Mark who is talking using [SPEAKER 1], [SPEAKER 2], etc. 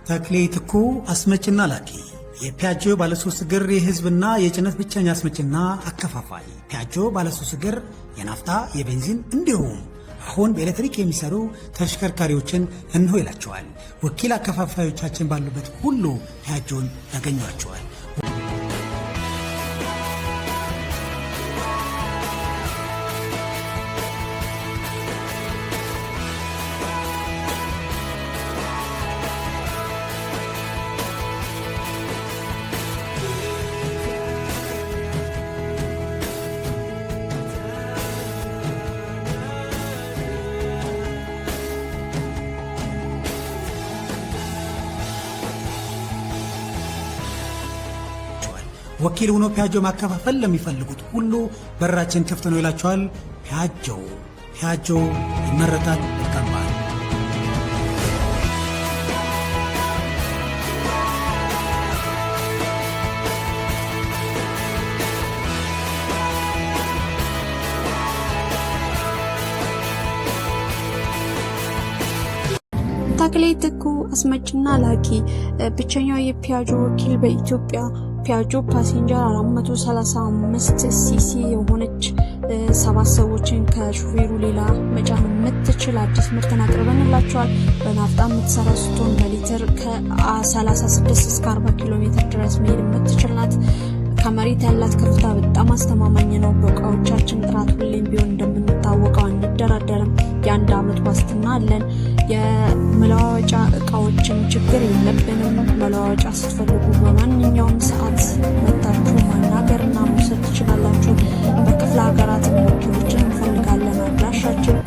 [SPEAKER 1] ተክሌ ትኩ አስመጭና ላኪ የፒያጆ ባለሶስት እግር የህዝብና የጭነት ብቸኛ አስመጭና አከፋፋይ። ፒያጆ ባለሶስት እግር የናፍጣ የቤንዚን እንዲሁም አሁን በኤሌክትሪክ የሚሰሩ ተሽከርካሪዎችን እንሆ ይላቸዋል። ወኪል አከፋፋዮቻችን ባሉበት ሁሉ ፒያጆን ያገኟቸዋል። ወኪል ሆኖ ፒያጆ ማከፋፈል ለሚፈልጉት ሁሉ በራችን ክፍት ነው ይላቸዋል። ፒያጆ ይመረታል፣ ይቀርባል።
[SPEAKER 2] ተክሌ ትኩ አስመጭና ላኪ ብቸኛው የፒያጆ ወኪል በኢትዮጵያ። ፒያጆ ፓሴንጀር 435 ሲሲ የሆነች 7 ሰዎችን ከሹፌሩ ሌላ መጫን የምትችል አዲስ ምርትን አቅርበንላቸዋል። በናፍጣ የምትሰራ ስትሆን በሊትር ከ36 እስከ 40 ኪሎ ሜትር ድረስ መሄድ የምትችል ናት። ከመሬት ያላት ከፍታ በጣም አስተማማኝ ነው። በእቃዎቻችን ጥራት ሁሌም ቢሆን እንደምንታወቀው አንደራደርም። የ1 ዓመት ዋስትና አለን። የመለዋወጫ እቃዎችን ችግር የለብንም። መለዋወጫ ስትፈልጉ በማንኛውም ሰዓት መታችሁ ማናገርና መውሰድ ትችላላችሁ። በክፍለ ሀገራት ወኪሎችን እንፈልጋለን። አድራሻችን